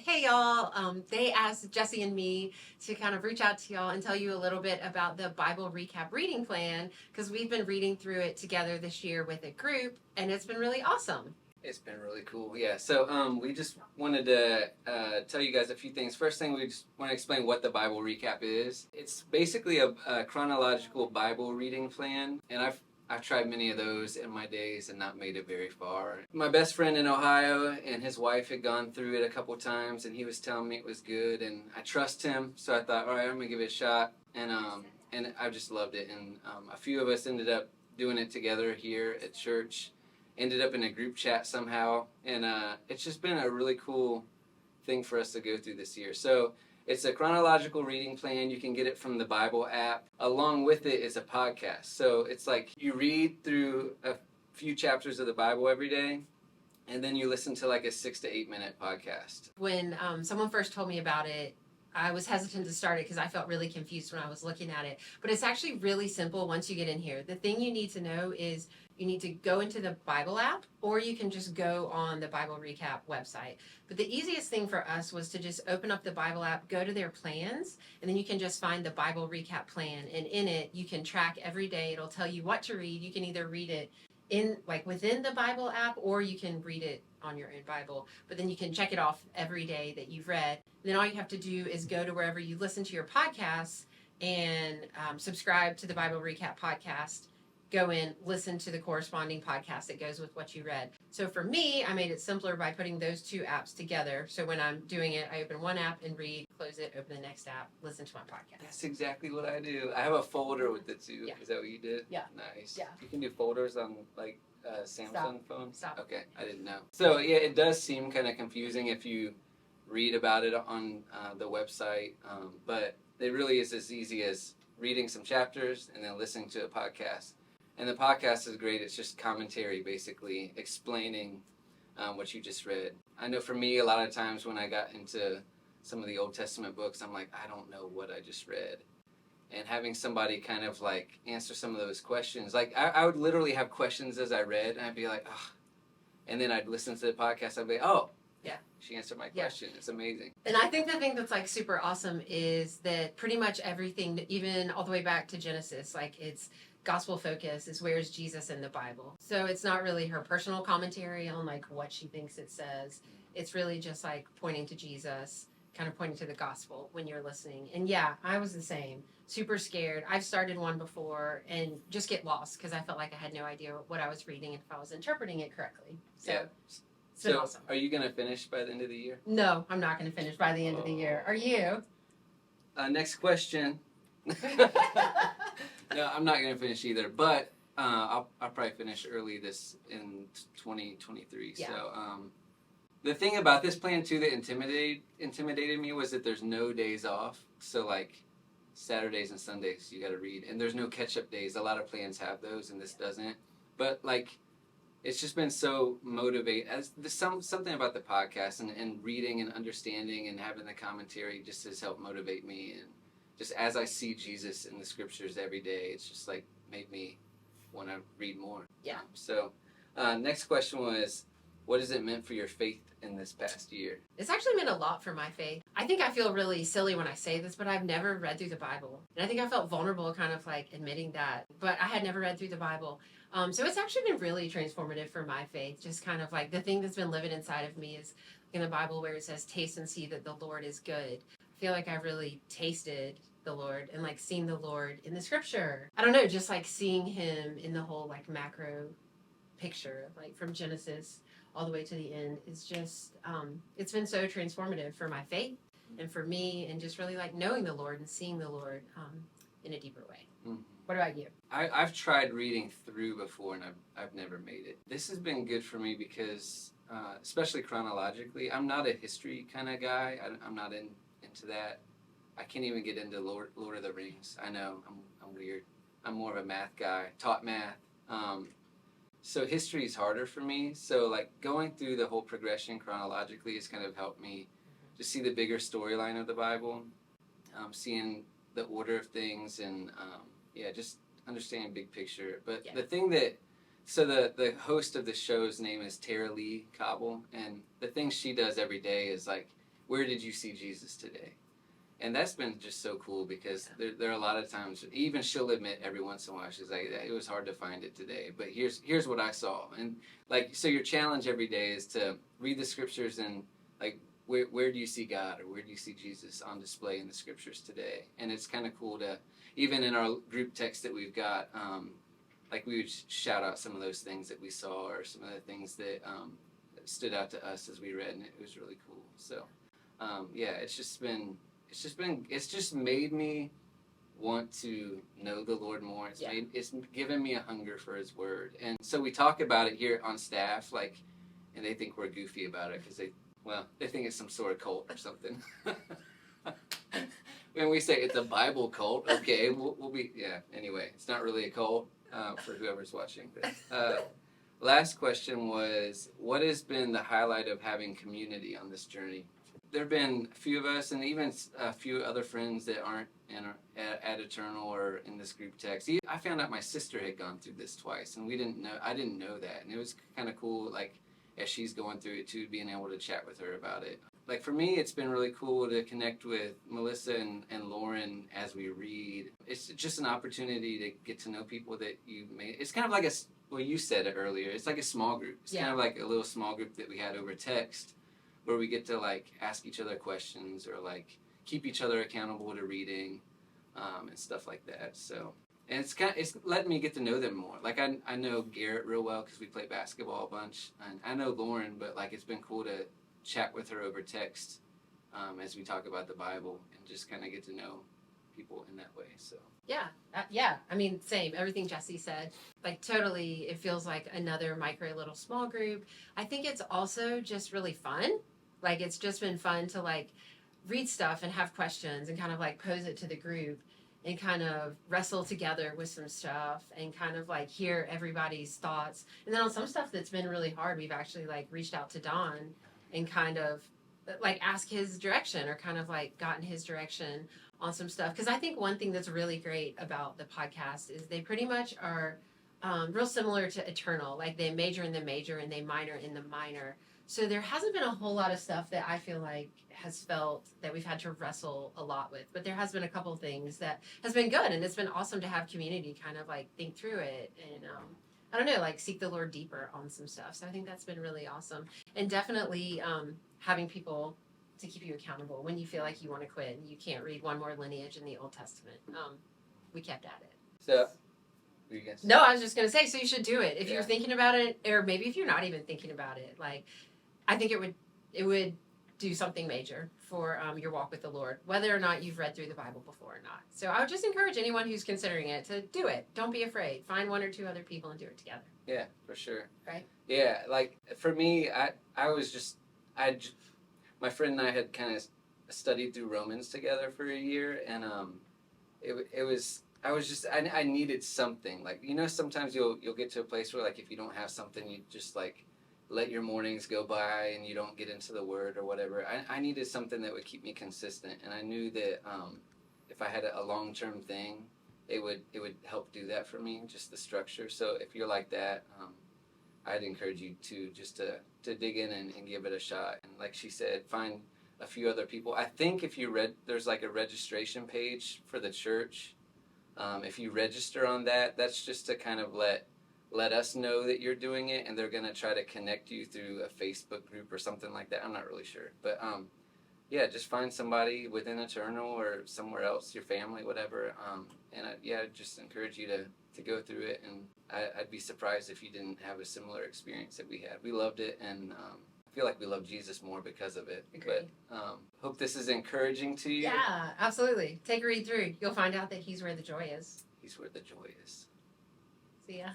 Hey y'all, they asked Jesse and me to kind of reach out to y'all and tell you a little bit about the Bible recap reading plan because we've been reading through it together this year with a group and it's been really awesome. It's been really cool, yeah. So we just wanted to tell you guys a few things. First thing, we just want to explain what the Bible recap is. It's basically a chronological Bible reading plan, and I've tried many of those in my days and not made it very far. My best friend in Ohio and his wife had gone through it a couple times, and he was telling me it was good, and I trust him, so I thought, all right, I'm gonna give it a shot, and I just loved it. And a few of us ended up doing it together here at church. Ended up in a group chat somehow, and it's just been a really cool thing for us to go through this year. So it's a chronological reading plan. You can get it from the Bible app. Along with it is a podcast. So it's like you read through a few chapters of the Bible every day, and then you listen to like a 6 to 8 minute podcast. When someone first told me about it, I was hesitant to start it because I felt really confused when I was looking at it. But it's actually really simple once you get in here. The thing you need to know is you need to go into the Bible app, or you can just go on the Bible Recap website. But the easiest thing for us was to just open up the Bible app, go to their plans, and then you can just find the Bible Recap plan. And in it, you can track every day. It'll tell you what to read. You can either read it in like within the Bible app, or you can read it on your own Bible, but then you can check it off every day that you've read. And then all you have to do is go to wherever you listen to your podcasts and subscribe to the Bible Recap podcast. Go in, listen to the corresponding podcast that goes with what you read. So for me, I made it simpler by putting those two apps together. So when I'm doing it, I open one app and read, close it, open the next app, listen to my podcast. That's exactly what I do. I have a folder with it too. Yeah. Is that what you did? Yeah. Nice. Yeah. You can do folders on like Samsung phone? Stop. Okay, I didn't know. So yeah, it does seem kind of confusing if you read about it on the website, but it really is as easy as reading some chapters and then listening to a podcast. And the podcast is great. It's just commentary, basically explaining what you just read. I know for me, a lot of times when I got into some of the Old Testament books, I'm like, I don't know what I just read. And having somebody kind of like answer some of those questions. Like I would literally have questions as I read, and I'd be like, oh. And then I'd listen to the podcast, I'd be like, oh, yeah, she answered my question. Yeah. It's amazing. And I think the thing that's like super awesome is that pretty much everything, even all the way back to Genesis, like it's gospel focus is where's Jesus in the Bible. So it's not really her personal commentary on like what she thinks it says. It's really just like pointing to Jesus, kind of pointing to the gospel when you're listening. And yeah, I was the same. Super scared. I've started one before and just get lost because I felt like I had no idea what I was reading and if I was interpreting it correctly. So, yeah. It's been awesome. Are you going to finish by the end of the year? No, I'm not going to finish by the end of the year. Are you? Next question. No, I'm not going to finish either, but I'll probably finish early in 2023. Yeah. So the thing about this plan too that intimidated me was that there's no days off. So like Saturdays and Sundays you got to read, and there's no catch-up days. A lot of plans have those, and this doesn't. But like, it's just been so motivating. There's something about the podcast and reading and understanding and having the commentary just has helped motivate me. And just as I see Jesus in the scriptures every day, it's just like made me want to read more. Yeah. So next question was, what has it meant for your faith in this past year? It's actually meant a lot for my faith. I think I feel really silly when I say this, but I've never read through the Bible. And I think I felt vulnerable kind of like admitting that. But I had never read through the Bible. So it's actually been really transformative for my faith. Just kind of like the thing that's been living inside of me is in the Bible where it says, taste and see that the Lord is good. I feel like I really tasted the Lord and like seen the Lord in the scripture. I don't know, just like seeing him in the whole like macro picture, like from Genesis all the way to the end is just, it's been so transformative for my faith and for me and just really like knowing the Lord and seeing the Lord in a deeper way. Mm-hmm. What about you? I've tried reading through before and I've never made it. This has been good for me because, especially chronologically, I'm not a history kind of guy. I'm not into that. I can't even get into Lord of the Rings. I know, I'm weird. I'm more of a math guy, taught math. So history is harder for me. So like going through the whole progression chronologically has kind of helped me just see the bigger storyline of the Bible, seeing the order of things and just understanding big picture. But the thing that, so the host of the show's name is Tara Lee Cobble, and the thing she does every day is like, where did you see Jesus today? And that's been just so cool because there are a lot of times, even she'll admit every once in a while, she's like, it was hard to find it today, but here's what I saw. And like, so your challenge every day is to read the scriptures and like, where do you see God, or where do you see Jesus on display in the scriptures today? And it's kind of cool to, even in our group text that we've got, like we would shout out some of those things that we saw, or some of the things that stood out to us as we read, and it was really cool. So yeah, it's just made me want to know the Lord more. It's given me a hunger for His Word. And so we talk about it here on staff, like, and they think we're goofy about it because they think it's some sort of cult or something. When we say it's a Bible cult, okay, we'll be, anyway, it's not really a cult for whoever's watching. But, last question was, what has been the highlight of having community on this journey? There have been a few of us, and even a few other friends that aren't at Eternal or in this group text. I found out my sister had gone through this twice, and I didn't know that, and it was kind of cool, like, as she's going through it too, being able to chat with her about it. Like, for me, it's been really cool to connect with Melissa and Lauren as we read. It's just an opportunity to get to know people that you made. It's kind of like you said it earlier, it's like a small group. It's kind of like a little small group that we had over text, where we get to like ask each other questions, or like keep each other accountable to reading, and stuff like that. So, and it's letting me get to know them more. Like I know Garrett real well because we play basketball a bunch, and I know Lauren, but like it's been cool to chat with her over text as we talk about the Bible, and just kind of get to know people in that way. So yeah, I mean, same, everything Jesse said, like totally, it feels like another micro little small group. I think it's also just really fun. Like, it's just been fun to like read stuff and have questions and kind of like pose it to the group and kind of wrestle together with some stuff and kind of like hear everybody's thoughts. And then on some stuff that's been really hard, we've actually like reached out to Don and kind of like asked his direction, or kind of like gotten his direction on some stuff. Because I think one thing that's really great about the podcast is they pretty much are real similar to Eternal. Like, they major in the major and they minor in the minor. So there hasn't been a whole lot of stuff that I feel like has felt that we've had to wrestle a lot with. But there has been a couple things that has been good, and it's been awesome to have community kind of like think through it and I don't know, like seek the Lord deeper on some stuff. So I think that's been really awesome. And definitely having people to keep you accountable when you feel like you want to quit and you can't read one more lineage in the Old Testament. We kept at it. So, no, I was just going to say, so you should do it. If you're thinking about it, or maybe if you're not even thinking about it, like, I think it would do something major for your walk with the Lord, whether or not you've read through the Bible before or not. So I would just encourage anyone who's considering it to do it. Don't be afraid. Find one or two other people and do it together. Yeah, for sure. Right? Yeah, like for me, my friend and I had kind of studied through Romans together for a year, and I needed something. Like, you know, sometimes you'll get to a place where like if you don't have something, you just like let your mornings go by and you don't get into the Word or whatever. I needed something that would keep me consistent, and I knew that if I had a long-term thing, it would help do that for me, just the structure. So if you're like that, I'd encourage you to dig in and give it a shot. And like she said, find a few other people. I think if there's like a registration page for the church. If you register on that, that's just to kind of let us know that you're doing it, and they're going to try to connect you through a Facebook group or something like that. I'm not really sure. But yeah, just find somebody within Eternal or somewhere else, your family, whatever. And I'd just encourage you to go through it. And I'd be surprised if you didn't have a similar experience that we had. We loved it, and I feel like we love Jesus more because of it. Agreed. But hope this is encouraging to you. Yeah, absolutely. Take a read through. You'll find out that He's where the joy is. He's where the joy is. See ya.